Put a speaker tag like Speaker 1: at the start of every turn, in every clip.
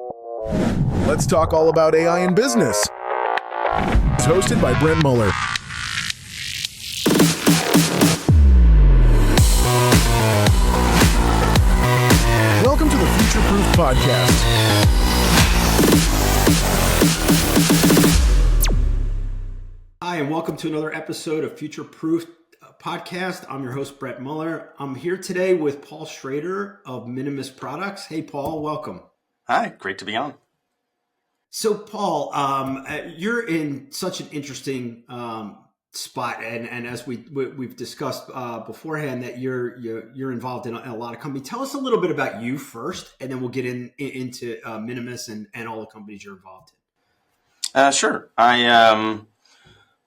Speaker 1: Let's talk all about AI in business. It's hosted by Brent Muller. Welcome to the Future Proof Podcast.
Speaker 2: Hi, and welcome to another episode of Future Proof Podcast. I'm your host, Brent Muller. I'm here today with Paul Shrater of Minimus Products. Hey, Paul, welcome.
Speaker 3: Hi, great to be on.
Speaker 2: So, Paul, you're in such an interesting spot, and as we've discussed beforehand, that you're involved in a lot of companies. Tell us a little bit about you first, and then we'll get into Minimus and all the companies you're involved in.
Speaker 3: Sure. I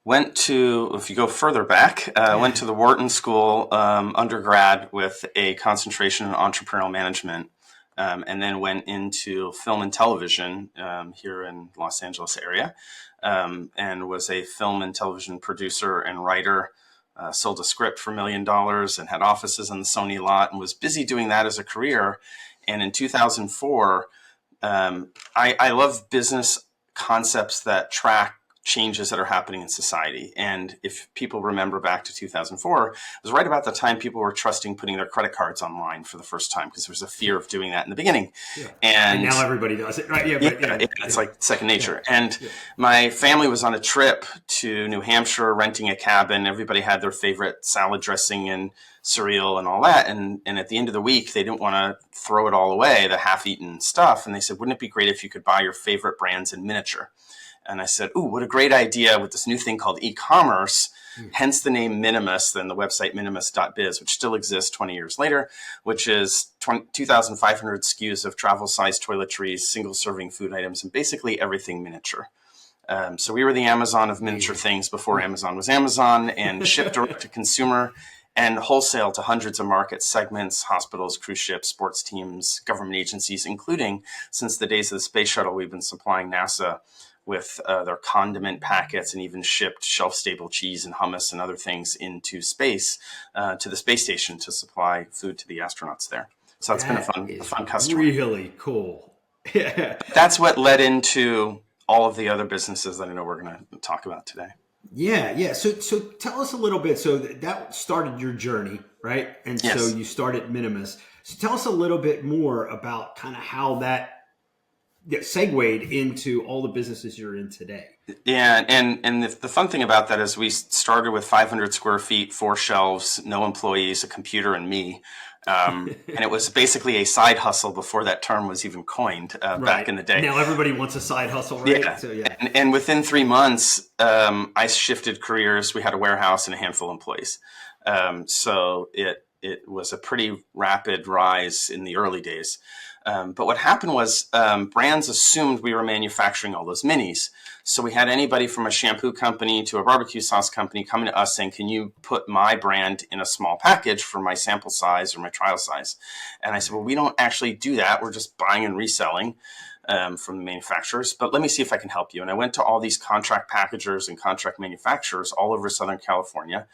Speaker 3: went to, if you go further back, went to the Wharton School undergrad with a concentration in entrepreneurial management. And then went into film and television here in Los Angeles area, and was a film and television producer and writer. Sold a script for $1 million and had offices on the Sony lot, and was busy doing that as a career. And in 2004, I love business concepts that track changes that are happening in society. And if people remember back to 2004, it was right about the time people were trusting putting their credit cards online for the first time, because there was a fear of doing that in the beginning.
Speaker 2: Yeah. And now everybody does it, right?
Speaker 3: It's like second nature. Yeah. And my family was on a trip to New Hampshire, renting a cabin. Everybody had their favorite salad dressing and cereal and all that. And at the end of the week, they didn't want to throw it all away, the half-eaten stuff. And they said, wouldn't it be great if you could buy your favorite brands in miniature? And I said, ooh, what a great idea with this new thing called e-commerce, hence the name Minimus, then the website minimus.biz, which still exists 20 years later, which is 2,500 SKUs of travel-sized toiletries, single-serving food items, and basically everything miniature. So we were the Amazon of miniature things before Amazon was Amazon, and shipped direct to consumer and wholesale to hundreds of market segments, hospitals, cruise ships, sports teams, government agencies, including, since the days of the space shuttle, we've been supplying NASA with their condiment packets, and even shipped shelf-stable cheese and hummus and other things into space to the space station to supply food to the astronauts there. So that's been a fun customer.
Speaker 2: Really cool. Yeah.
Speaker 3: That's what led into all of the other businesses that I know we're going to talk about today.
Speaker 2: Yeah. So tell us a little bit. So that started your journey, right? And
Speaker 3: yes.
Speaker 2: So you started Minimus. So tell us a little bit more about kind of how that segued into all the businesses you're in today.
Speaker 3: Yeah, and the fun thing about that is we started with 500 square feet, 4 shelves, no employees, a computer, and me. And it was basically a side hustle before that term was even coined back in the day.
Speaker 2: Now everybody wants a side hustle, right?
Speaker 3: Yeah.
Speaker 2: So, yeah.
Speaker 3: And within 3 months, I shifted careers. We had a warehouse and a handful of employees. So it was a pretty rapid rise in the early days. But what happened was brands assumed we were manufacturing all those minis. So we had anybody from a shampoo company to a barbecue sauce company coming to us saying, can you put my brand in a small package for my sample size or my trial size? And I said, well, we don't actually do that. We're just buying and reselling from the manufacturers. But let me see if I can help you. And I went to all these contract packagers and contract manufacturers all over Southern California.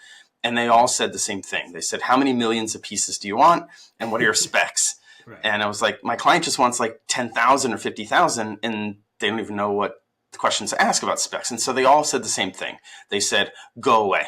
Speaker 3: And they all said the same thing. They said, how many millions of pieces do you want? And what are your specs?
Speaker 2: Right.
Speaker 3: And I was like, my client just wants like 10,000 or 50,000, and they don't even know what the questions to ask about specs. And so they all said the same thing. They said, go away.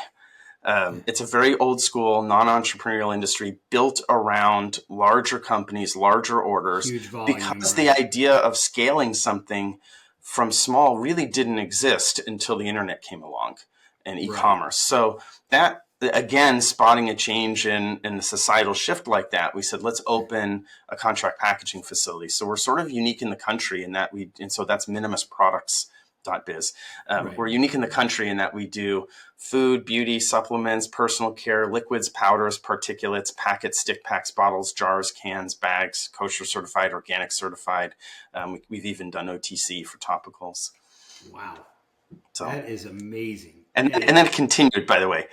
Speaker 3: It's a very old school, non-entrepreneurial industry built around larger companies, larger orders,
Speaker 2: huge volume,
Speaker 3: because
Speaker 2: right.
Speaker 3: the idea of scaling something from small really didn't exist until the internet came along and e-commerce. Right. So that, again, spotting a change in the societal shift like that, we said, let's open a contract packaging facility. So we're sort of unique in the country in that and so that's Minimus Products.biz.
Speaker 2: Right.
Speaker 3: We're unique in the country in that we do food, beauty, supplements, personal care, liquids, powders, particulates, packets, stick packs, bottles, jars, cans, bags, kosher certified, organic certified. We've even done OTC for topicals.
Speaker 2: Wow.
Speaker 3: So
Speaker 2: that is amazing.
Speaker 3: And then it continued, by the way.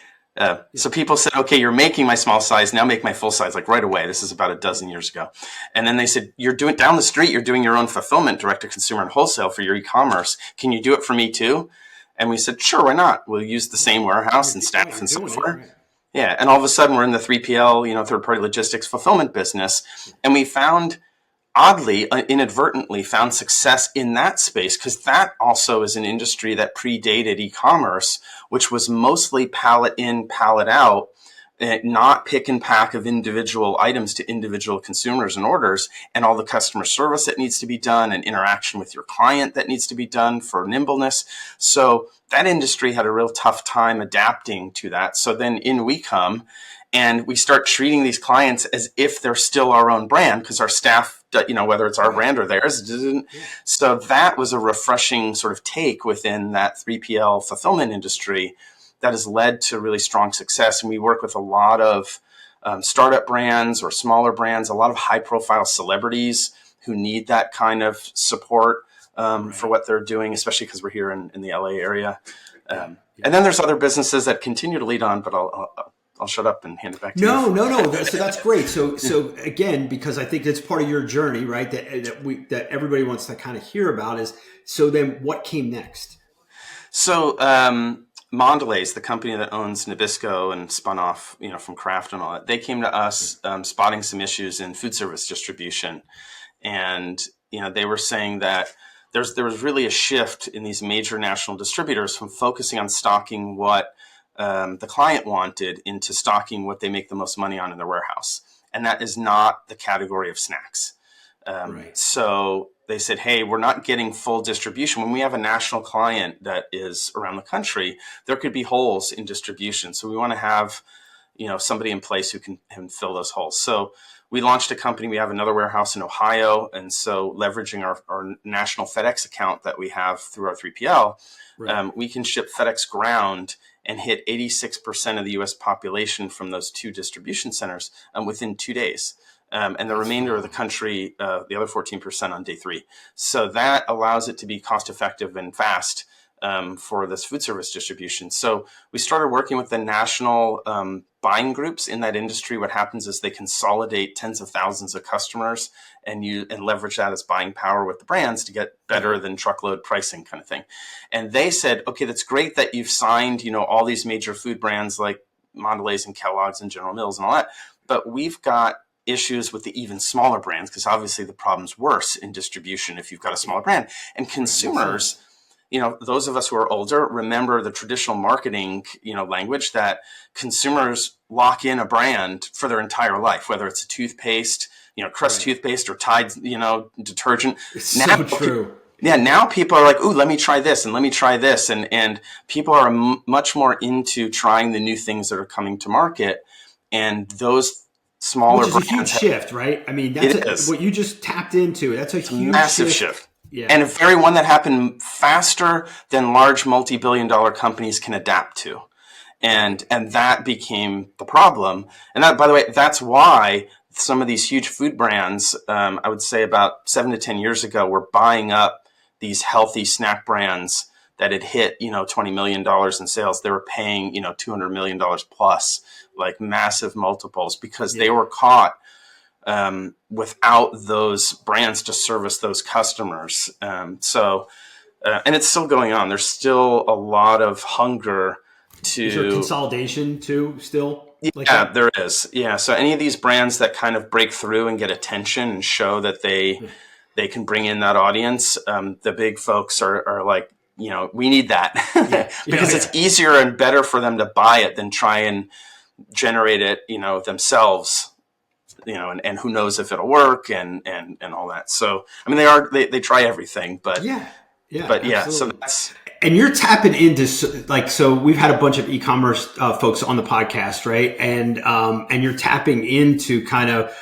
Speaker 3: So people said, okay, you're making my small size, now make my full size, like right away. This is about a dozen years ago. And then they said, you're doing down the street, you're doing your own fulfillment, direct to consumer and wholesale for your e-commerce. Can you do it for me too? And we said, sure, why not? We'll use the same warehouse and staff and software. Right. Yeah. And all of a sudden we're in the 3PL, third party logistics fulfillment business. And we found oddly, inadvertently found success in that space, because that also is an industry that predated e-commerce, which was mostly pallet in, pallet out, not pick and pack of individual items to individual consumers and orders, and all the customer service that needs to be done and interaction with your client that needs to be done for nimbleness. So that industry had a real tough time adapting to that. So then in we come, and we start treating these clients as if they're still our own brand, because our staff, whether it's our brand or theirs, didn't. So that was a refreshing sort of take within that 3PL fulfillment industry that has led to really strong success. And we work with a lot of startup brands or smaller brands, a lot of high profile celebrities who need that kind of support for what they're doing, especially because we're here in the LA area. And then there's other businesses that continue to lead on, but I'll shut up and hand it back to you.
Speaker 2: No. So that's great. So again, because I think that's part of your journey, right? That everybody wants to kind of hear about is, so then what came next?
Speaker 3: So, Mondelez, the company that owns Nabisco and spun off, from Kraft and all that, they came to us spotting some issues in food service distribution. And, they were saying that there was really a shift in these major national distributors from focusing on stocking what the client wanted into stocking what they make the most money on in their warehouse. And that is not the category of snacks. So they said, hey, we're not getting full distribution. When we have a national client that is around the country, there could be holes in distribution. So we want to have, somebody in place who can fill those holes. So we launched a company. We have another warehouse in Ohio. And so leveraging our national FedEx account that we have through our 3PL, we can ship FedEx ground and hit 86% of the U.S. population from those 2 distribution centers within 2 days. And the remainder of the country, the other 14% on day 3. So that allows it to be cost effective and fast for this food service distribution. So we started working with the national buying groups in that industry. What happens is they consolidate tens of thousands of customers and leverage that as buying power with the brands to get better than truckload pricing kind of thing. And they said, okay, that's great that you've signed, all these major food brands like Mondelez and Kellogg's and General Mills and all that, but we've got issues with the even smaller brands, because obviously the problem's worse in distribution if you've got a smaller brand. And consumers, those of us who are older remember the traditional marketing, language that consumers lock in a brand for their entire life, whether it's a toothpaste, Crest toothpaste or Tide, detergent.
Speaker 2: It's so true.
Speaker 3: Now people are like, ooh, let me try this and let me try this. And people are much more into trying the new things that are coming to market. And those smaller
Speaker 2: brands. Which is a huge shift, right? I mean, that's what you just tapped into. That's a huge
Speaker 3: massive shift. Yeah. And a very one that happened faster than large multi-billion-dollar companies can adapt to. And that became the problem. And that, by the way, that's why some of these huge food brands, I would say about 7 to 10 years ago, were buying up these healthy snack brands that had hit, $20 million in sales. They were paying, $200 million plus, like massive multiples, because they were caught without those brands to service those customers. And it's still going on. There's still a lot of hunger to...
Speaker 2: Is there consolidation too still?
Speaker 3: There is. Yeah. So any of these brands that kind of break through and get attention and show that they can bring in that audience, the big folks are like, we need that because it's easier and better for them to buy it than try and generate it, themselves, and who knows if it'll work and all that. So, I mean, they try everything, but so that's.
Speaker 2: And you're tapping into so we've had a bunch of e-commerce folks on the podcast, right? And you're tapping into kind of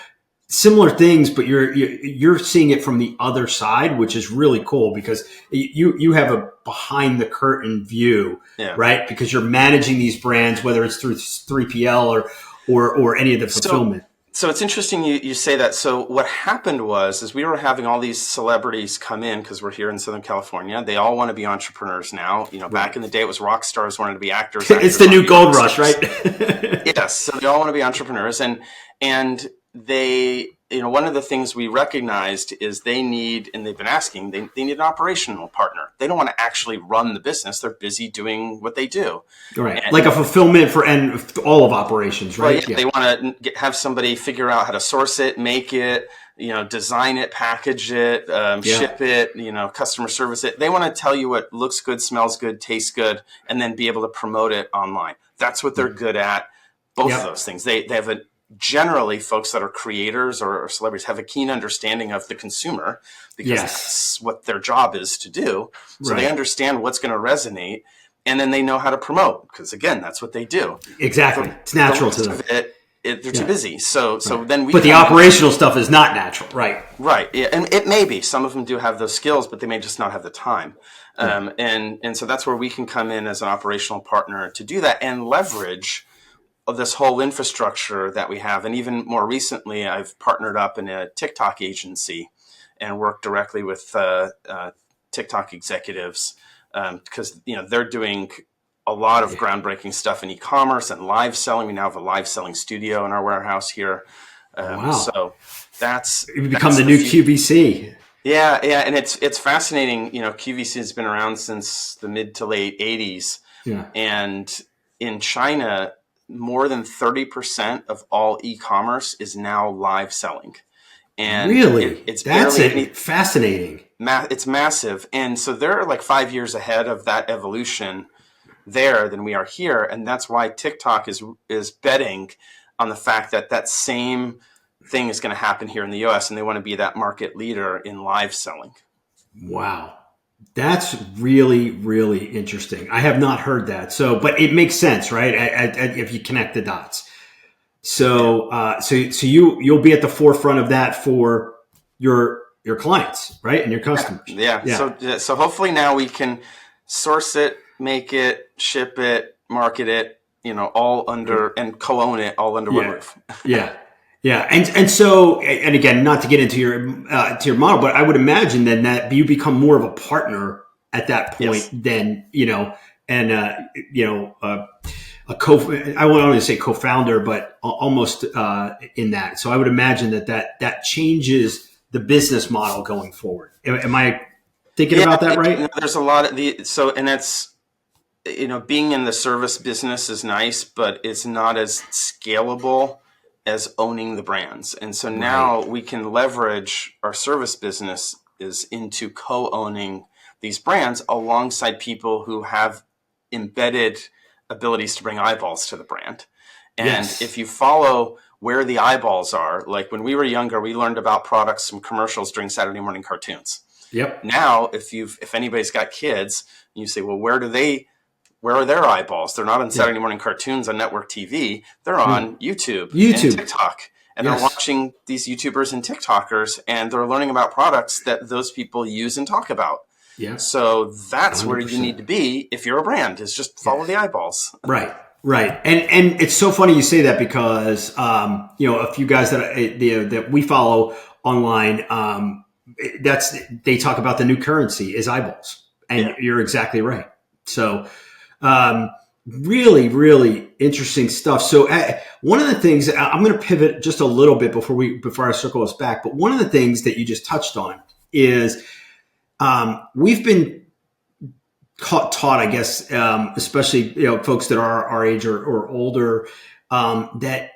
Speaker 2: similar things, but you're seeing it from the other side, which is really cool because you have a behind the curtain view, right? Because you're managing these brands, whether it's through 3PL or any of the fulfillment.
Speaker 3: So it's interesting you say that. So what happened is we were having all these celebrities come in because we're here in Southern California. They all want to be entrepreneurs now. Back in the day, it was rock stars wanted to be actors.
Speaker 2: It's the new gold rush, right?
Speaker 3: Yes. So they all want to be entrepreneurs. And they, one of the things we recognized is they need, and they've been asking, they need an operational partner. They don't want to actually run the business. They're busy doing what they do.
Speaker 2: Right. Like a fulfillment for all of operations, right?
Speaker 3: They want to have somebody figure out how to source it, make it, design it, package it, ship it, customer service it. They want to tell you what looks good, smells good, tastes good, and then be able to promote it online. That's what they're good at. Both of those things. They have generally folks that are creators or celebrities have a keen understanding of the consumer because that's what their job is to do. So they understand what's going to resonate, and then they know how to promote because, again, that's what they do.
Speaker 2: Exactly. It's natural to them.
Speaker 3: They're too busy. So then
Speaker 2: but the operational stuff is not natural.
Speaker 3: Right. Yeah. And it may be some of them do have those skills, but they may just not have the time. And so that's where we can come in as an operational partner to do that and leverage of this whole infrastructure that we have. And even more recently, I've partnered up in a TikTok agency and worked directly with TikTok executives because, they're doing a lot of groundbreaking stuff in e-commerce and live selling. We now have a live selling studio in our warehouse here. So
Speaker 2: you become the new QVC.
Speaker 3: Yeah. And it's fascinating. QVC has been around since the mid to late 80s.
Speaker 2: Yeah.
Speaker 3: And in China, more than 30% of all e-commerce is now live selling. And
Speaker 2: really?
Speaker 3: It's
Speaker 2: fascinating.
Speaker 3: It's massive. And so they're like 5 years ahead of that evolution there than we are here, and that's why TikTok is betting on the fact that same thing is going to happen here in the US, and they want to be that market leader in live selling.
Speaker 2: Wow, that's really, really interesting. I have not heard that. So, but it makes sense, right? If you connect the dots. So, so you'll be at the forefront of that for your clients, right, and your customers.
Speaker 3: Yeah. So hopefully now we can source it, make it, ship it, market it, all under and co-own it all under one roof.
Speaker 2: Yeah. And so, and again, not to get into your model, but I would imagine then that you become more of a partner at that point than, I won't only say co-founder, but almost in that. So I would imagine that changes the business model going forward. Am I thinking about that right?
Speaker 3: There's a lot of and that's, being in the service business is nice, but it's not as scalable as owning the brands. And so now we can leverage our service business into co-owning these brands alongside people who have embedded abilities to bring eyeballs to the brand. And if you follow where the eyeballs are, like when we were younger, we learned about products from commercials during Saturday morning cartoons.
Speaker 2: Yep.
Speaker 3: Now, if anybody's got kids, you say, well, where are their eyeballs? They're not on Saturday morning cartoons on network TV. They're on YouTube and TikTok. And they're watching these YouTubers and TikTokers, and they're learning about products that those people use and talk about.
Speaker 2: Yeah.
Speaker 3: So that's 100%. Where you need to be if you're a brand, is just follow the eyeballs.
Speaker 2: Right. And it's so funny you say that because, a few guys that we follow online, they talk about the new currency is eyeballs, and you're exactly right. So, really, really interesting stuff. So one of the things I'm going to pivot just a little bit before I circle us back, but one of the things that you just touched on is, we've been taught, I guess, especially, folks that are our age or older, that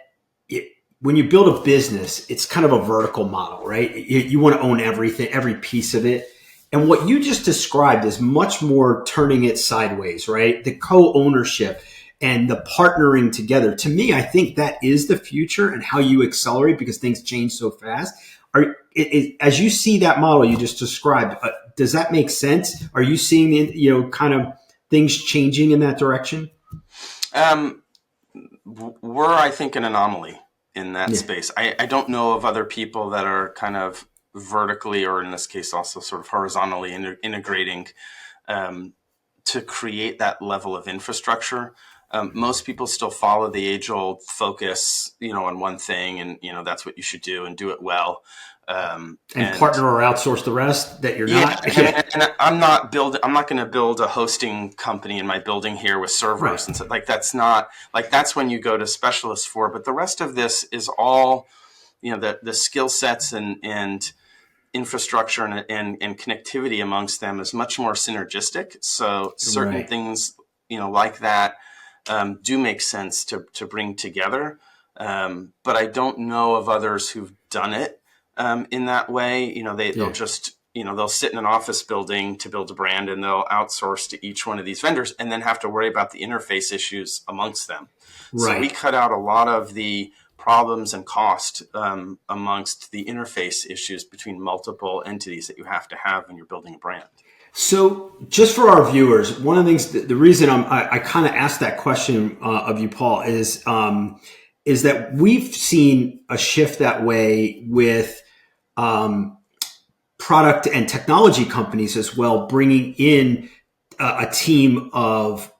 Speaker 2: when you build a business, it's kind of a vertical model, right? You want to own everything, every piece of it. And what you just described is much more turning it sideways, right? The co-ownership and the partnering together. To me, I think that is the future and how you accelerate because things change so fast. As you see that model you just described, does that make sense? Are you seeing, kind of things changing in that direction?
Speaker 3: We're, I think, an anomaly in that space. I don't know of other people that are kind of vertically, or in this case also sort of horizontally integrating to create that level of infrastructure. Most people still follow the age-old focus, on one thing, and that's what you should do and do it well.
Speaker 2: And partner or outsource the rest that you're not.
Speaker 3: And I'm not going to build a hosting company in my building here with servers and so, that's not that's when you go to specialists for. But the rest of this is all, the skill sets and infrastructure and connectivity amongst them is much more synergistic. So certain things, like that, do make sense to bring together. But I don't know of others who've done it. in that way. They'll just, they'll sit in an office building to build a brand, and they'll outsource to each one of these vendors and then have to worry about the interface issues amongst them.
Speaker 2: Right.
Speaker 3: So we cut out a lot of the problems and cost amongst the interface issues between multiple entities that you have to have when you're building a brand.
Speaker 2: So just for our viewers, one of the things, the reason I kind of asked that question of you, Paul, is that we've seen a shift that way with product and technology companies as well, bringing in a team of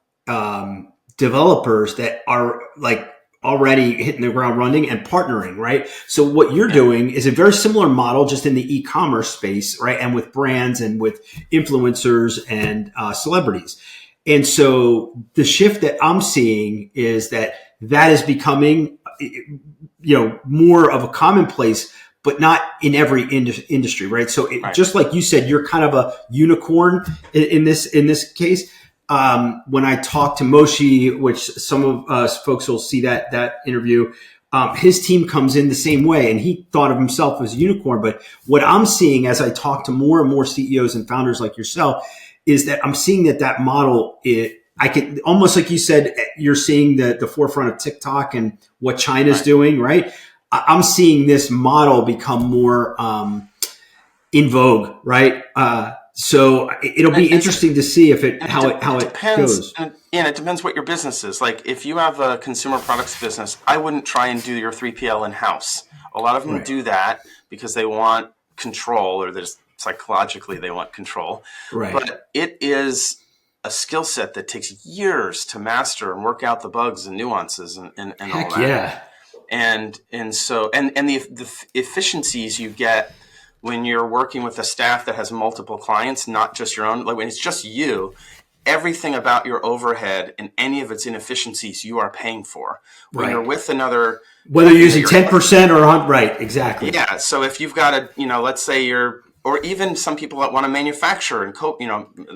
Speaker 2: developers that are like already hitting the ground running and partnering, right? So what you're doing is a very similar model, just in the e-commerce space, right? And with brands and with influencers and celebrities. And so the shift that I'm seeing is that is becoming, more of a commonplace, but not in every industry, right? So just like you said, you're kind of a unicorn in this case. When I talk to Moshe, which some of us folks will see that interview, his team comes in the same way, and he thought of himself as a unicorn. But what I'm seeing as I talk to more and more CEOs and founders like yourself is that I'm seeing that model, I could almost, like you said, you're seeing the forefront of TikTok and what China's doing, right? I'm seeing this model become more in vogue, right? So it'll be interesting to see how it goes.
Speaker 3: And it depends what your business is. Like if you have a consumer products business, I wouldn't try and do your 3PL in-house. A lot of them do that because they want control, or there's psychologically they want control.
Speaker 2: Right.
Speaker 3: But it is a skill set that takes years to master and work out the bugs and nuances and all that.
Speaker 2: Yeah.
Speaker 3: And so the efficiencies you get when you're working with a staff that has multiple clients, not just your own, like when it's just you, everything about your overhead and any of its inefficiencies you are paying for. When you're with another,
Speaker 2: whether you're using 10% or right, exactly.
Speaker 3: Yeah. So if you've got let's say or even some people that want to manufacture and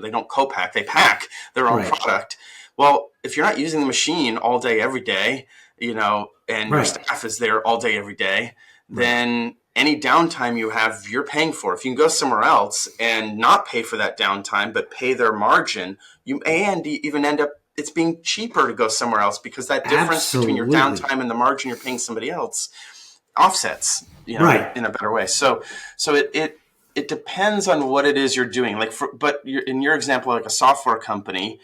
Speaker 3: they don't co-pack, they pack their own product. Well, if you're not using the machine all day, every day, and your staff is there all day, every day, then any downtime you have, you're paying for. If you can go somewhere else and not pay for that downtime, but pay their margin, you may even end up, it's being cheaper to go somewhere else because that difference between your downtime and the margin you're paying somebody else offsets, in a better way. So it depends on what it is you're doing. In your example, like a software company,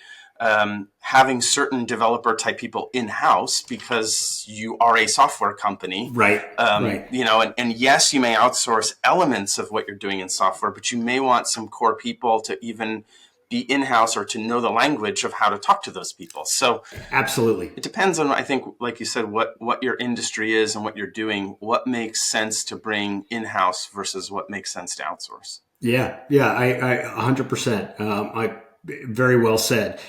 Speaker 3: having certain developer type people in-house because you are a software company.
Speaker 2: Right.
Speaker 3: And yes, you may outsource elements of what you're doing in software, but you may want some core people to even be in-house or to know the language of how to talk to those people. So
Speaker 2: absolutely.
Speaker 3: It depends on, I think, like you said, what your industry is and what you're doing, what makes sense to bring in-house versus what makes sense to outsource.
Speaker 2: Yeah. I 100%. Very well said.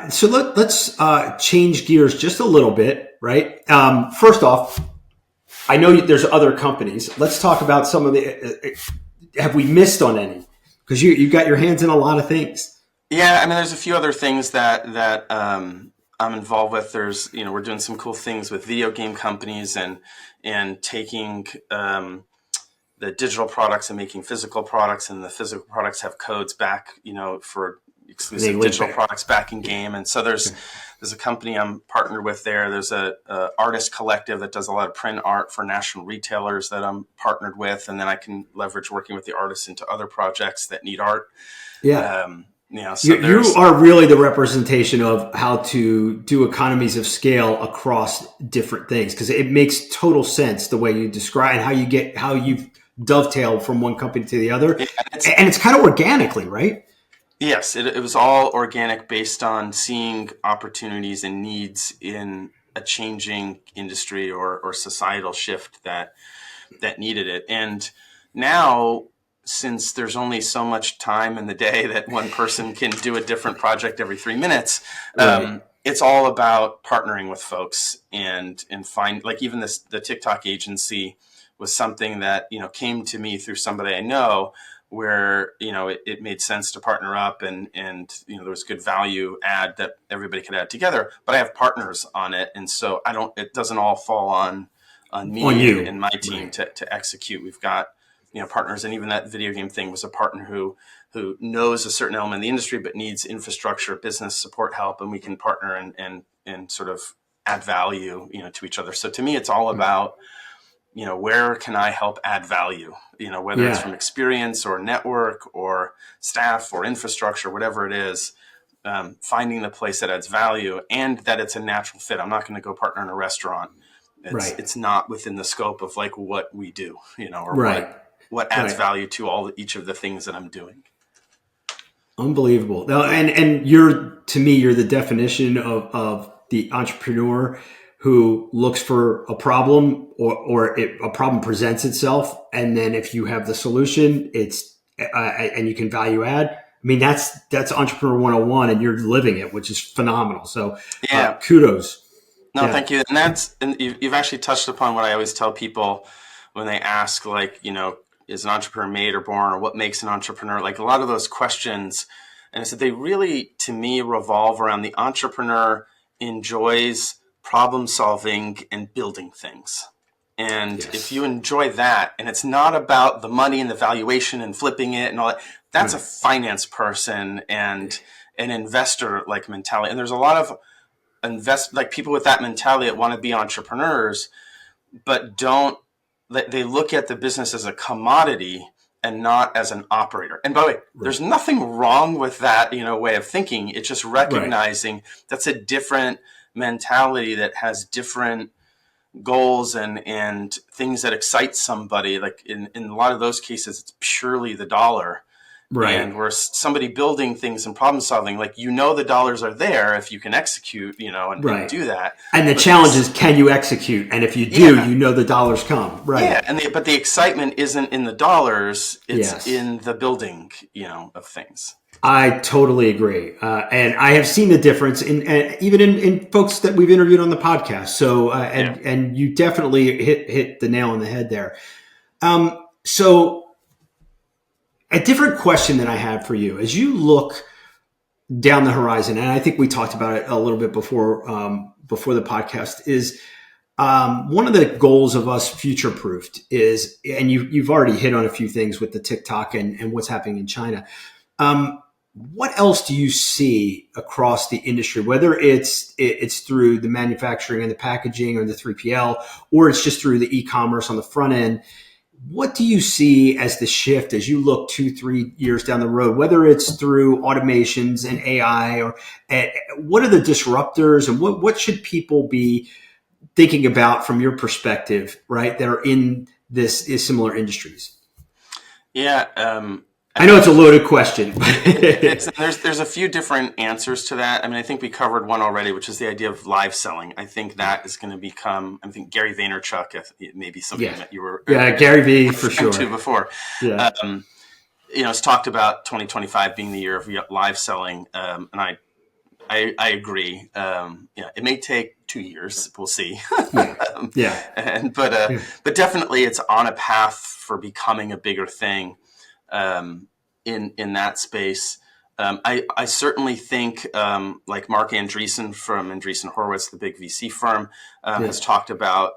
Speaker 2: So let's change gears just a little bit, right? First off, I know there's other companies. Let's talk about some of the. Have we missed on any? Because you got your hands in a lot of things.
Speaker 3: Yeah, I mean, there's a few other things that I'm involved with. There's we're doing some cool things with video game companies and taking the digital products and making physical products, and the physical products have codes back, for exclusive digital products back in game. And so there's a company I'm partnered with there. There's a artist collective that does a lot of print art for national retailers that I'm partnered with. And then I can leverage working with the artists into other projects that need art.
Speaker 2: Yeah.
Speaker 3: So
Speaker 2: you are really the representation of how to do economies of scale across different things, because it makes total sense the way you describe and how you dovetail from one company to the other. Yeah, and it's kind of organically, right?
Speaker 3: Yes, it was all organic, based on seeing opportunities and needs in a changing industry or societal shift that needed it. And now, since there's only so much time in the day that one person can do a different project every 3 minutes, it's all about partnering with folks and find, like, even the TikTok agency was something that came to me through somebody I know, where it made sense to partner up and there was good value add that everybody could add together. But I have partners on it, and so it doesn't all fall on me and my team to execute. We've got partners. And even that video game thing was a partner who knows a certain element of the industry, but needs infrastructure, business support help. And we can partner and sort of add value, to each other. So to me, it's all about, where can I help add value, whether it's from experience or network or staff or infrastructure, whatever it is, finding the place that adds value and that it's a natural fit. I'm not going to go partner in a restaurant. It's not within the scope of like what we do, or what adds value to each of the things that I'm doing.
Speaker 2: Unbelievable. Now, and you're the definition of the entrepreneur who looks for a problem or a problem presents itself. And then if you have the solution, and you can value add. I mean, that's Entrepreneur 101 and you're living it, which is phenomenal. So kudos.
Speaker 3: No, thank you. And you've actually touched upon what I always tell people when they ask, like, is an entrepreneur made or born, or what makes an entrepreneur? Like a lot of those questions. And I said, they really, to me, revolve around the entrepreneur enjoys problem solving and building things. And if you enjoy that, and it's not about the money and the valuation and flipping it and all that, that's a finance person and an investor like mentality. And there's a lot of people with that mentality that want to be entrepreneurs, but they look at the business as a commodity and not as an operator. And by the way, there's nothing wrong with that, way of thinking. It's just recognizing that's a different mentality that has different goals and things that excite somebody. Like in a lot of those cases, it's purely the dollar. Right. And where somebody building things and problem solving, like, the dollars are there if you can execute, and do that.
Speaker 2: And the challenge is, can you execute? And if you do, the dollars come. Right.
Speaker 3: Yeah. But the excitement isn't in the dollars. It's in the building, of things.
Speaker 2: I totally agree. And I have seen the difference even in folks that we've interviewed on the podcast. So, and you definitely hit the nail on the head there. So, a different question that I have for you, as you look down the horizon, and I think we talked about it a little bit before the podcast, is one of the goals of us future-proofed is, and you've already hit on a few things with the TikTok and what's happening in China. What else do you see across the industry, whether it's through the manufacturing and the packaging or the 3PL, or it's just through the e-commerce on the front end? What do you see as the shift as you look 2-3 years down the road, whether it's through automations and AI, or what are the disruptors, and what should people be thinking about from your perspective, right, that are in this similar industries?
Speaker 3: Yeah.
Speaker 2: I know it's a loaded question.
Speaker 3: There's a few different answers to that. I mean, I think we covered one already, which is the idea of live selling. I think that is going to become, I think Gary Vaynerchuk, maybe something that you were
Speaker 2: Gary V for sure
Speaker 3: to before. Yeah. It's talked about 2025 being the year of live selling, and I agree. It may take 2 years. We'll see. But definitely it's on a path for becoming a bigger thing. In that space, I certainly think like Mark Andreessen from Andreessen Horowitz, the big VC firm, has talked about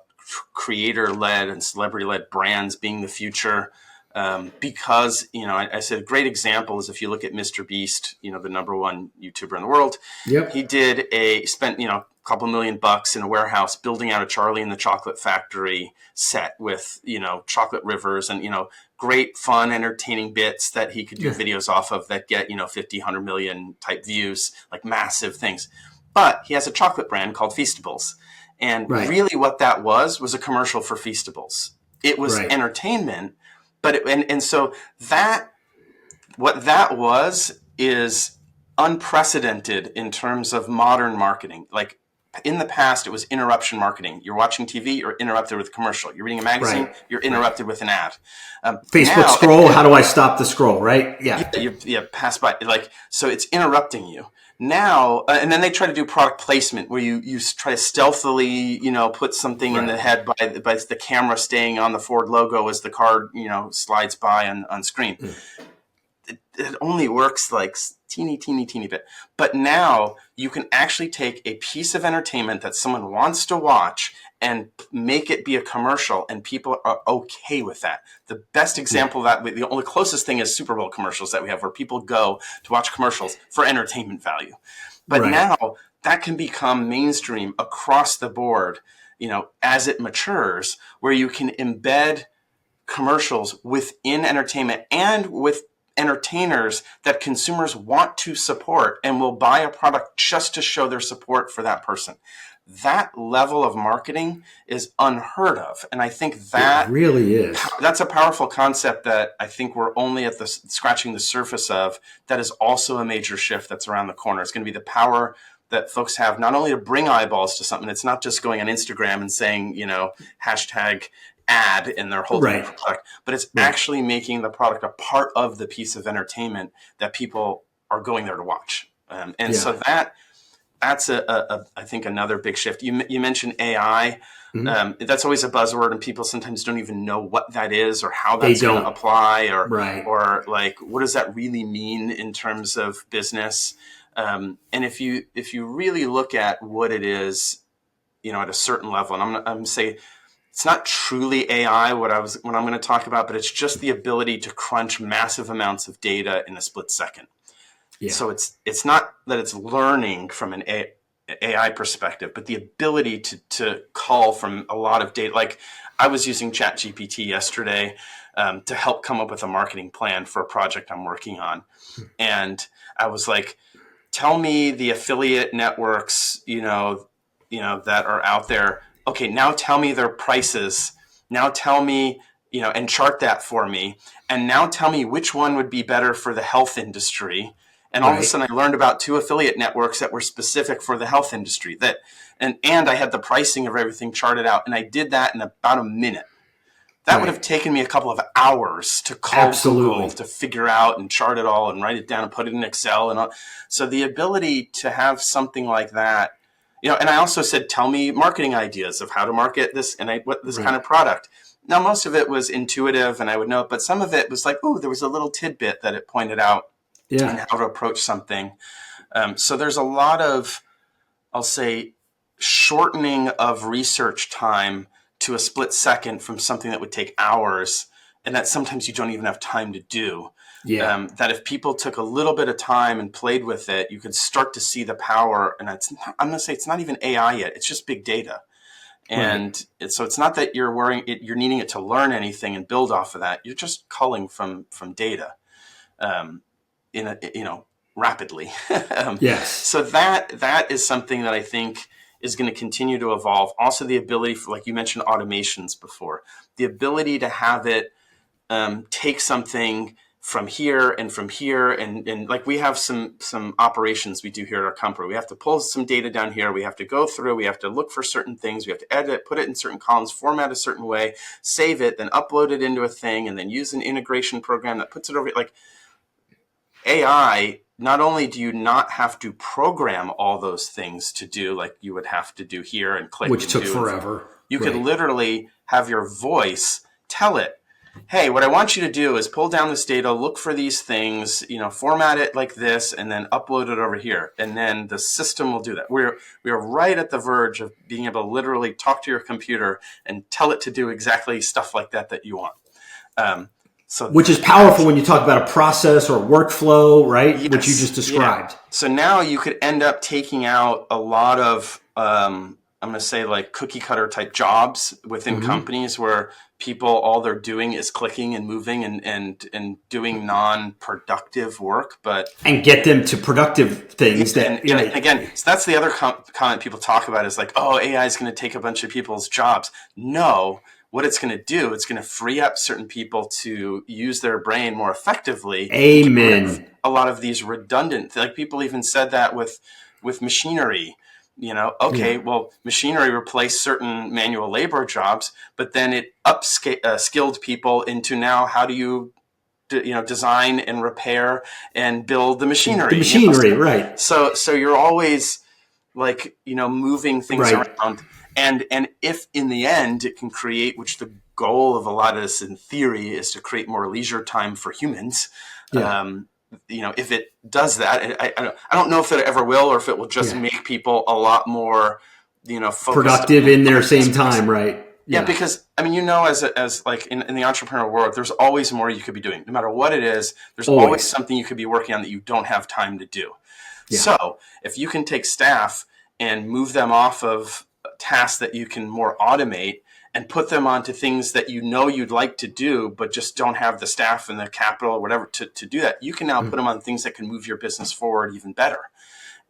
Speaker 3: creator-led and celebrity-led brands being the future. Because, I said a great example is if you look at Mr. Beast, the number one YouTuber in the world. Yep. He spent a couple $1 million in a warehouse building out a Charlie and the Chocolate Factory set with, chocolate rivers and, great, fun, entertaining bits that he could do videos off of that get, 50, 100 million type views, like massive things. But he has a chocolate brand called Feastables. And really what that was a commercial for Feastables. It was entertainment. But so what that was is unprecedented in terms of modern marketing. Like in the past, it was interruption marketing. You're watching TV, you're interrupted with a commercial. You're reading a magazine, you're interrupted with an ad.
Speaker 2: Facebook scroll. How do I stop the scroll? Right? Yeah.
Speaker 3: You pass by. So it's interrupting you. Now, and then they try to do product placement where you try to stealthily, put something in the head by the camera staying on the Ford logo as the car, slides by on screen. it only works like teeny bit. But now you can actually take a piece of entertainment that someone wants to watch and make it be a commercial, and people are okay with that. The best example of that, the only closest thing is Super Bowl commercials that we have, where people go to watch commercials for entertainment value. But now that can become mainstream across the board, as it matures, where you can embed commercials within entertainment and with entertainers that consumers want to support and will buy a product just to show their support for that person. That level of marketing is unheard of. And I think that
Speaker 2: it really is.
Speaker 3: That's a powerful concept that I think we're only at the scratching the surface of. That is also a major shift that's around the corner. It's going to be the power that folks have not only to bring eyeballs to something. It's not just going on Instagram and saying, hashtag ad in their whole product, but it's actually making the product a part of the piece of entertainment that people are going there to watch. So that's I think another big shift. You mentioned AI. That's always a buzzword, and people sometimes don't even know what that is or how that's going to apply, or like, what does that really mean in terms of business? And if you really look at what it is, at a certain level, and I'm going to say it's not truly AI what I'm going to talk about, but it's just the ability to crunch massive amounts of data in a split second. Yeah. So it's not that it's learning from an AI perspective, but the ability to call from a lot of data. Like, I was using ChatGPT yesterday to help come up with a marketing plan for a project I'm working on. And I was like, tell me the affiliate networks, that are out there. Okay, now tell me their prices. Now tell me, and chart that for me. And now tell me which one would be better for the health industry. And all of a sudden I learned about 2 affiliate networks that were specific for the health industry, and I had the pricing of everything charted out. And I did that in about a minute. That would have taken me a couple of hours to call Google to figure out and chart it all and write it down and put it in Excel and all. So the ability to have something like that, and I also said, tell me marketing ideas of how to market this and this kind of product. Now, most of it was intuitive and I would know it, but some of it was like, oh, there was a little tidbit that it pointed out and how to approach something. So there's a lot of, I'll say, shortening of research time to a split second from something that would take hours, and that sometimes you don't even have time to do. That if people took a little bit of time and played with it, you could start to see the power. And I'm going to say it's not even AI yet; it's just big data. And so it's not that you're needing it to learn anything and build off of that. You're just culling from data, rapidly. So that is something that I think is going to continue to evolve. Also, the ability for, like you mentioned, automations before, the ability to have it take something from here and like we have some operations we do here at our company. We have to pull some data down here. We have to go through. We have to look for certain things. We have to edit, put it in certain columns, format a certain way, save it, then upload it into a thing, and then use an integration program that puts it over. Like AI, not only do you not have to program all those things to do like you would have to do here and click,
Speaker 2: which took forever.
Speaker 3: You could literally have your voice tell it, hey, what I want you to do is pull down this data, look for these things, format it like this, and then upload it over here. And then the system will do that. We are right at the verge of being able to literally talk to your computer and tell it to do exactly stuff like that you want.
Speaker 2: Which is powerful when you talk about a process or a workflow, right? Yes. Which you just described.
Speaker 3: Yeah. So now you could end up taking out a lot of, I'm going to say, like cookie cutter type jobs within companies where people, all they're doing is clicking and moving and doing non-productive work, and
Speaker 2: get them to productive things.
Speaker 3: And again, so that's the other comment people talk about is like, oh, AI is going to take a bunch of people's jobs. No. What it's going to do, it's going to free up certain people to use their brain more effectively.
Speaker 2: Amen.
Speaker 3: A lot of these redundant, like people even said that with machinery. Well, machinery replaced certain manual labor jobs, but then it skilled people into now how do you design and repair and build the machinery.
Speaker 2: The machinery, right.
Speaker 3: So you're always like, moving things around. And if in the end it can create, which the goal of a lot of this in theory is to create more leisure time for humans, if it does that, I don't know if it ever will, or if it will just make people a lot more, focused
Speaker 2: productive in their same time, right?
Speaker 3: Yeah, because as like in the entrepreneurial world, there's always more you could be doing. No matter what it is, there's always something you could be working on that you don't have time to do. Yeah. So if you can take staff and move them off of tasks that you can more automate and put them onto things that you'd like to do, but just don't have the staff and the capital or whatever to do that, you can now put them on things that can move your business forward even better.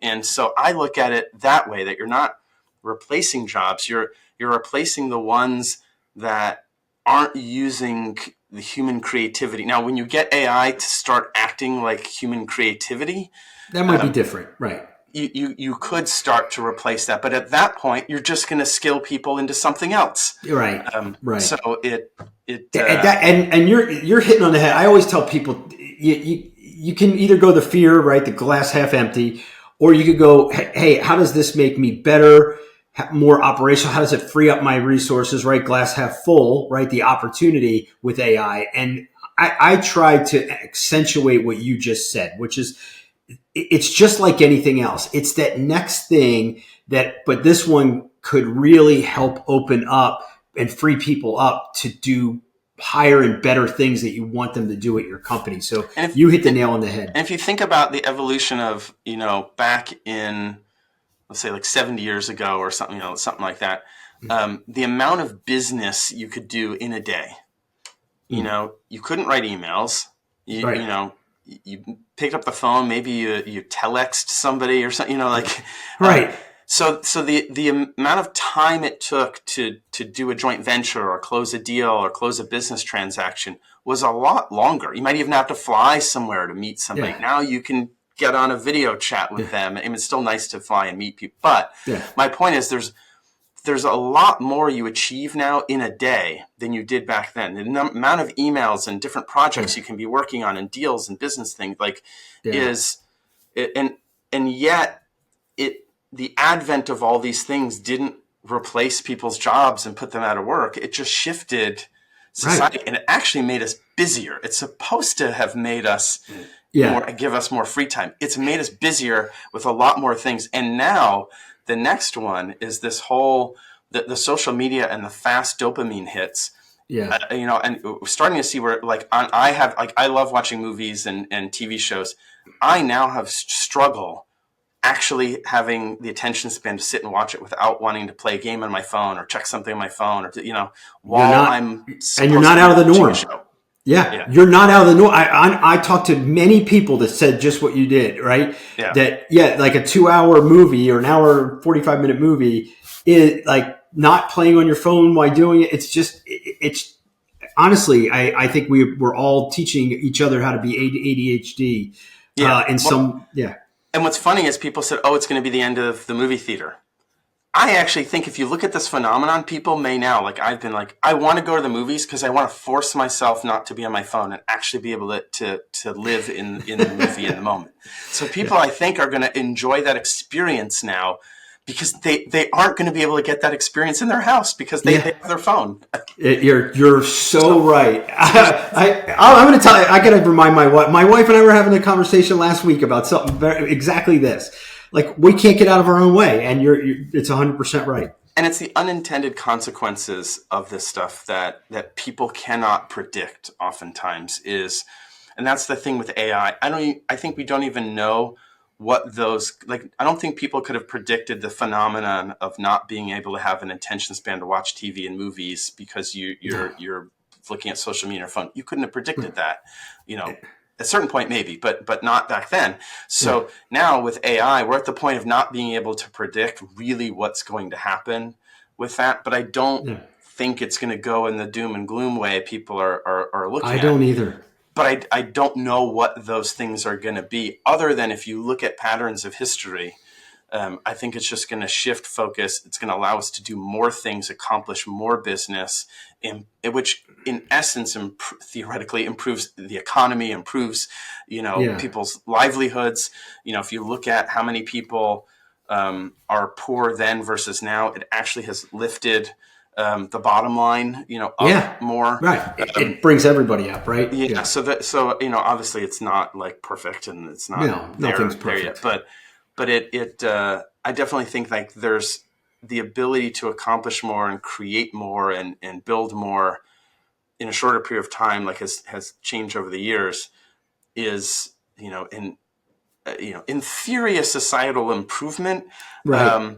Speaker 3: And so I look at it that way, that you're not replacing jobs, you're replacing the ones that aren't using the human creativity. Now, when you get AI to start acting like human creativity,
Speaker 2: that might be different, right?
Speaker 3: You could start to replace that, but at that point, you're just going to skill people into something else,
Speaker 2: right? Right.
Speaker 3: So
Speaker 2: and you're hitting on the head. I always tell people you can either go the fear, right, the glass half empty, or you could go, hey, how does this make me better, more operational? How does it free up my resources, right? Glass half full, right? The opportunity with AI, and I try to accentuate what you just said, which is, it's just like anything else. It's that next thing but this one could really help open up and free people up to do higher and better things that you want them to do at your company. So you hit the nail on the head.
Speaker 3: And if you think about the evolution of, back in, let's say like 70 years ago or something, something like that, the amount of business you could do in a day, you couldn't write emails, you picked up the phone, maybe you telexed somebody or something,
Speaker 2: right.
Speaker 3: So the amount of time it took to do a joint venture or close a deal or close a business transaction was a lot longer. You might even have to fly somewhere to meet somebody. Yeah. Now you can get on a video chat with them. And it's still nice to fly and meet people. But my point is there's a lot more you achieve now in a day than you did back then. The amount of emails and different projects you can be working on and deals and business things and yet the advent of all these things didn't replace people's jobs and put them out of work. It just shifted society, and it actually made us busier. It's supposed to have made us give us more free time. It's made us busier with a lot more things. And now the next one is this whole, the social media and the fast dopamine hits. Yeah. And we're starting to see where I love watching movies and TV shows. I now have struggle actually having the attention span to sit and watch it without wanting to play a game on my phone or check something on my phone or
Speaker 2: you're not out of the norm. Yeah, you're not out of the norm. I talked to many people that said just what you did, right? Yeah. That like a 2-hour movie or an hour 45-minute movie is like not playing on your phone while doing it. It's honestly, I think we're all teaching each other how to be ADHD.
Speaker 3: And what's funny is people said, it's going to be the end of the movie theater. I actually think if you look at this phenomenon, people may now, I've been I want to go to the movies because I want to force myself not to be on my phone and actually be able to live in the movie in the moment. So people, I think, are going to enjoy that experience now because they aren't going to be able to get that experience in their house because they have their phone.
Speaker 2: You're so right. I'm going to tell you, I got to remind my wife. My wife and I were having a conversation last week about something exactly this. We can't get out of our own way, and it's 100% right.
Speaker 3: And it's the unintended consequences of this stuff that people cannot predict oftentimes and that's the thing with AI. I think we don't even know what those, I don't think people could have predicted the phenomenon of not being able to have an attention span to watch TV and movies because you're looking at social media on your phone. You couldn't have predicted that, At a certain point, maybe, but not back then. So now with AI, we're at the point of not being able to predict really what's going to happen with that. But I don't think it's going to go in the doom and gloom way people are looking at.
Speaker 2: I don't either.
Speaker 3: But I don't know what those things are going to be, other than if you look at patterns of history. I think it's just going to shift focus. It's going to allow us to do more things, accomplish more business, which in essence, theoretically improves the economy, improves, people's livelihoods. If you look at how many people are poor then versus now, it actually has lifted the bottom line, up more.
Speaker 2: Right. It brings everybody up, right?
Speaker 3: Yeah. So obviously it's not like perfect and it's not
Speaker 2: nothing's
Speaker 3: there
Speaker 2: perfect.
Speaker 3: yet, but I definitely think like there's the ability to accomplish more and create more and build more in a shorter period of time, like has changed over the years, is, in theory, a societal improvement.
Speaker 2: Right.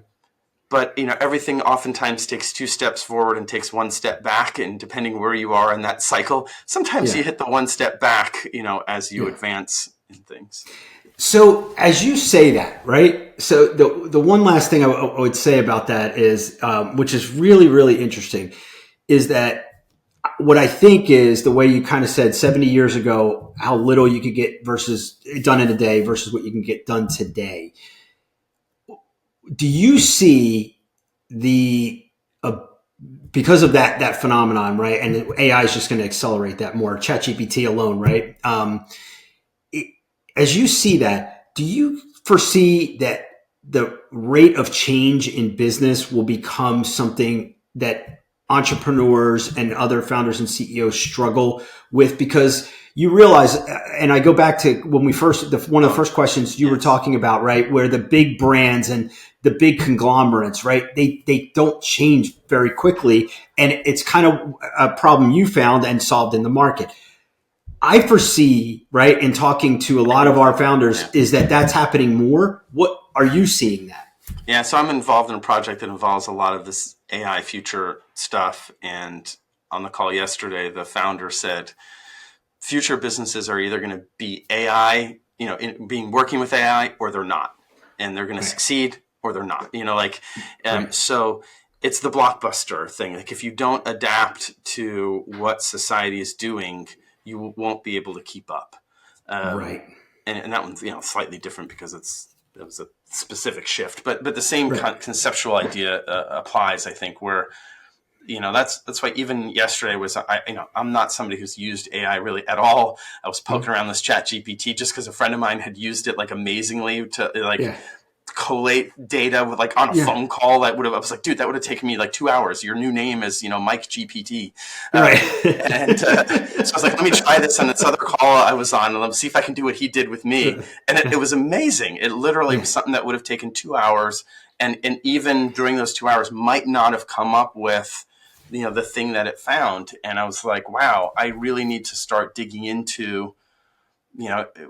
Speaker 3: But everything oftentimes takes two steps forward and takes one step back, and depending where you are in that cycle, sometimes you hit the one step back, as you advance in things.
Speaker 2: So as you say that, right? So the one last thing I would say about that is, which is really, really interesting, is that what I think is the way you kind of said 70 years ago, how little you could get versus done in a day versus what you can get done today. Do you see because of that phenomenon, right? And AI is just going to accelerate that more. ChatGPT alone, right? As you see that, do you foresee that the rate of change in business will become something that entrepreneurs and other founders and CEOs struggle with? Because you realize, and I go back to when we one of the first questions you were talking about, right, where the big brands and the big conglomerates, right, they don't change very quickly, and it's kind of a problem you found and solved in the market. I foresee, right, in talking to a lot of our founders, is that that's happening more. What are you seeing that?
Speaker 3: Yeah, so I'm involved in a project that involves a lot of this AI future stuff. And on the call yesterday, the founder said, future businesses are either going to be AI, working with AI, or they're not. And they're going to succeed or they're not, So it's the blockbuster thing. Like if you don't adapt to what society is doing, you won't be able to keep up.
Speaker 2: Right.
Speaker 3: And that one's, slightly different because it was a specific shift, but the same conceptual idea applies, I think, where, that's why even yesterday I'm not somebody who's used AI really at all. I was poking around this ChatGPT just because a friend of mine had used it like amazingly to collate data with like on a phone call. I was like, dude, that would have taken me like 2 hours. Your new name is, Mike GPT.
Speaker 2: Right.
Speaker 3: And so I was like, let me try this on this other call I was on and let's see if I can do what he did with me. And it was amazing. It literally was something that would have taken 2 hours. And even during those 2 hours might not have come up with, the thing that it found. And I was like, wow, I really need to start digging into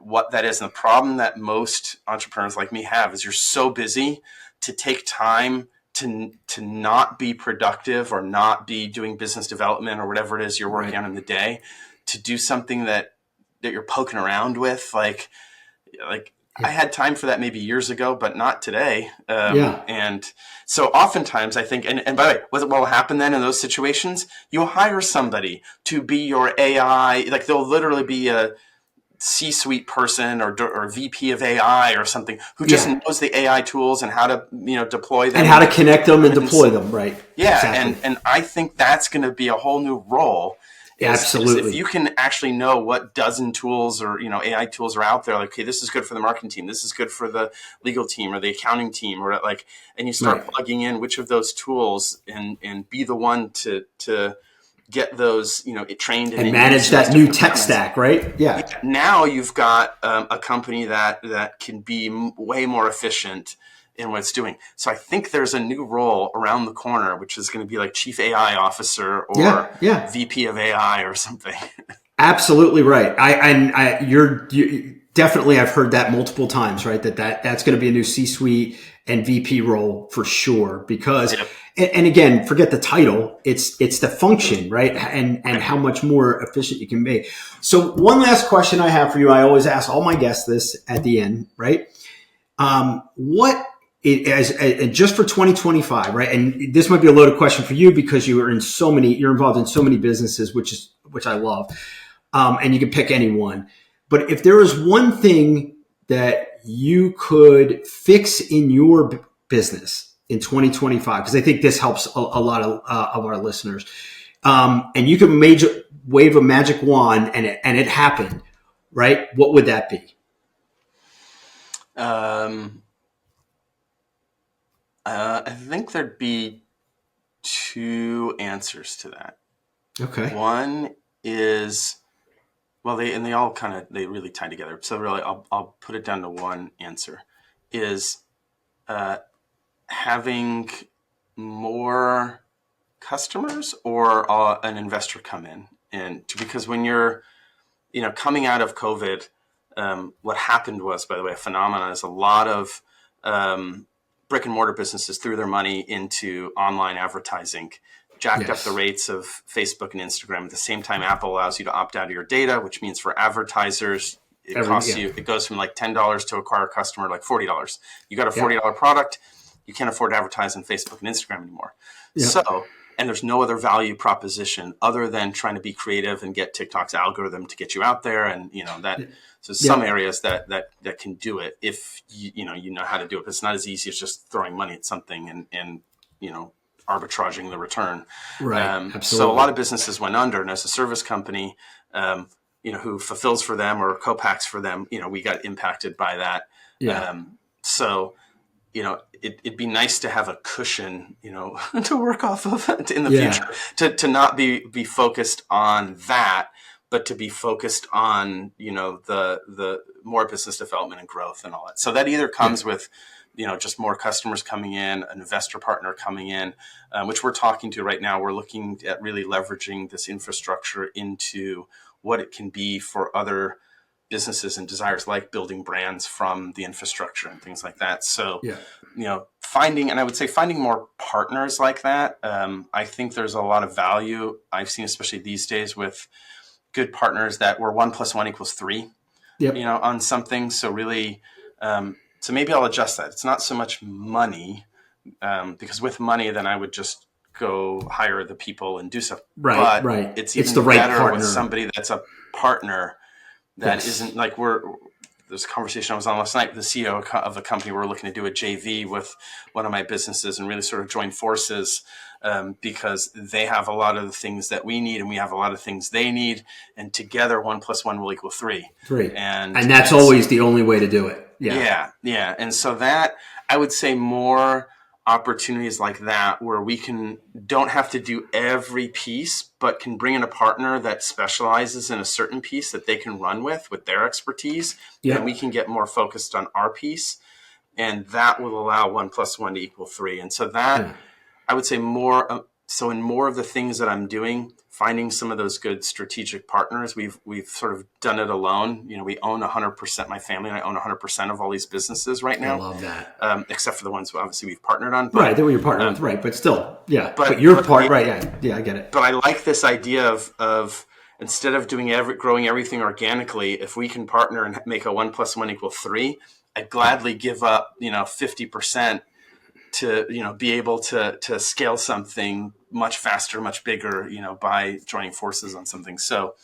Speaker 3: what that is. And the problem that most entrepreneurs like me have is you're so busy to take time to not be productive or not be doing business development or whatever it is you're working on in the day, to do something that you're poking around with. Like I had time for that maybe years ago, but not today. And so oftentimes I think, and by the way, what will happen then in those situations? You'll hire somebody to be your AI, like they'll literally be a C-suite person or VP of AI or something who just knows the AI tools and how to deploy them
Speaker 2: and how to connect them and deploy them, right?
Speaker 3: Yeah,
Speaker 2: exactly.
Speaker 3: and I think that's going to be a whole new role.
Speaker 2: Absolutely.
Speaker 3: If you can actually know what dozen tools or AI tools are out there, like, okay, this is good for the marketing team, this is good for the legal team or the accounting team, or like, and you start plugging in which of those tools and be the one to get those, trained
Speaker 2: and manage that new tech stack, right?
Speaker 3: Yeah. Now you've got a company that can be way more efficient in what it's doing. So I think there's a new role around the corner, which is going to be like Chief AI Officer or VP of AI or something.
Speaker 2: Absolutely right. You're definitely, I've heard that multiple times, right? That's going to be a new C-suite and VP role for sure. Because, and again, forget the title. It's the function, right? And how much more efficient you can be. So one last question I have for you. I always ask all my guests this at the end, right? Just for 2025, right? And this might be a loaded question for you because you're involved in so many businesses, which I love. And you can pick any one. But if there was one thing that you could fix in your business in 2025, because I think this helps a lot of our listeners, and you can wave a magic wand and it happened, right? What would that be?
Speaker 3: I think there'd be two answers to that.
Speaker 2: Okay.
Speaker 3: One is, well, they really tie together. So really, I'll put it down to one answer: is having more customers or an investor come in, because when you're, coming out of COVID, what happened was, by the way, a phenomenon is a lot of brick and mortar businesses threw their money into online advertising, jacked up the rates of Facebook and Instagram. At the same time, Apple allows you to opt out of your data, which means for advertisers, it goes from like $10 to acquire a customer, like $40. You got a $40 product, you can't afford to advertise on Facebook and Instagram anymore. Yeah. So, and there's no other value proposition other than trying to be creative and get TikTok's algorithm to get you out there. And, so some areas that can do it if you know how to do it, but it's not as easy as just throwing money at something and arbitraging the return.
Speaker 2: Right. Absolutely.
Speaker 3: So a lot of businesses went under, and as a service company, who fulfills for them or co-packs for them, we got impacted by that. Yeah. It'd be nice to have a cushion, to work off of in the future, to not be focused on that, but to be focused on, the more business development and growth and all that. So that either comes with, just more customers coming in, an investor partner coming in, which we're talking to right now. We're looking at really leveraging this infrastructure into what it can be for other businesses and desires, like building brands from the infrastructure and things like that. So, finding more partners like that. I think there's a lot of value I've seen, especially these days, with good partners that where 1 + 1 = 3, on something. So really, so maybe I'll adjust that. It's not so much money, because with money, then I would just go hire the people and do stuff.
Speaker 2: Right.
Speaker 3: But it's even
Speaker 2: the right
Speaker 3: better
Speaker 2: partner
Speaker 3: with somebody that's a partner that isn't like there's a conversation I was on last night with the CEO of a company. We're looking to do a JV with one of my businesses and really sort of join forces, because they have a lot of the things that we need and we have a lot of things they need. And together 1 + 1 = 3. And
Speaker 2: that's always the only way to do it.
Speaker 3: Yeah. And so that, I would say, more opportunities like that where we don't have to do every piece, but can bring in a partner that specializes in a certain piece that they can run with their expertise, and we can get more focused on our piece, and that will allow 1 + 1 = 3. And so that, I would say, more. So in more of the things that I'm doing, finding some of those good strategic partners, we've sort of done it alone. We own 100%. My family and I own 100% of all these businesses right now.
Speaker 2: I love that.
Speaker 3: Except for the ones obviously we've partnered on.
Speaker 2: Right, they were your partner with, right? But still, But your part, right? Yeah, I get it.
Speaker 3: But I like this idea of instead of growing everything organically, if we can partner and make a 1 + 1 = 3, I'd gladly give up 50% to be able to scale something much faster, much bigger, by joining forces on something. So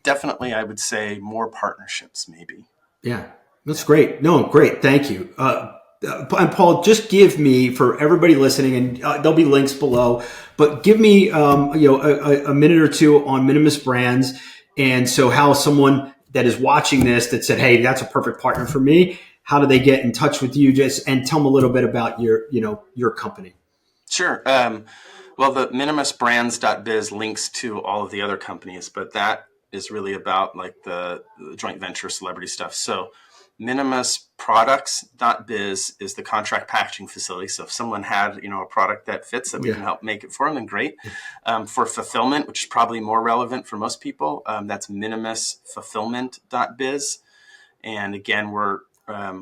Speaker 3: definitely, I would say more partnerships, maybe.
Speaker 2: Yeah, that's great. No, great, thank you. And Paul, just give me, for everybody listening, and there'll be links below, but give me a minute or two on Minimus Brands, and so how someone that is watching this that said, "Hey, that's a perfect partner for me." How do they get in touch with you? And tell them a little bit about your company.
Speaker 3: Sure. Well, the minimusbrands.biz links to all of the other companies, but that is really about like the joint venture celebrity stuff. So minimusproducts.biz is the contract packaging facility. So if someone had, a product that fits that we can help make it for them, then great. For fulfillment, which is probably more relevant for most people, that's minimusfulfillment.biz. And again,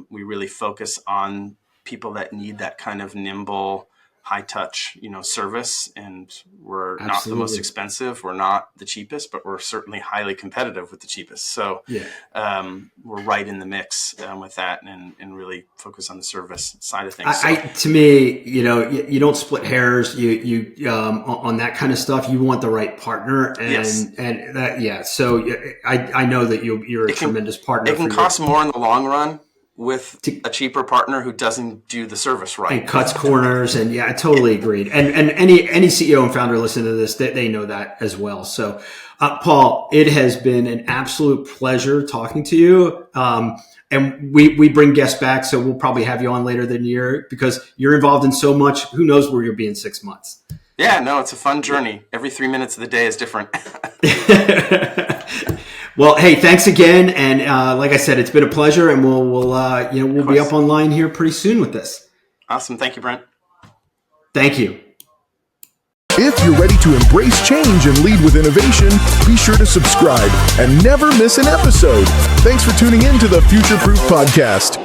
Speaker 3: we really focus on people that need that kind of nimble, high touch, service. And we're not the most expensive. We're not the cheapest, but we're certainly highly competitive with the cheapest. So we're right in the mix with that and really focus on the service side of things.
Speaker 2: To me, you don't split hairs. You on that kind of stuff. You want the right partner, and that, So I know that you're a tremendous partner.
Speaker 3: It can cost more in the long run with a cheaper partner who doesn't do the service right
Speaker 2: and cuts corners. And I totally agreed. And any CEO and founder listening to this, they know that as well. So, Paul, it has been an absolute pleasure talking to you. And we bring guests back, so we'll probably have you on later than a year because you're involved in so much. Who knows where you'll be in 6 months?
Speaker 3: Yeah, no, it's a fun journey. Every 3 minutes of the day is different.
Speaker 2: Well, hey, thanks again. And like I said, it's been a pleasure, and we'll be up online here pretty soon with this.
Speaker 3: Awesome. Thank you, Brent.
Speaker 2: Thank you.
Speaker 1: If you're ready to embrace change and lead with innovation, be sure to subscribe and never miss an episode. Thanks for tuning in to the Future Proof Podcast.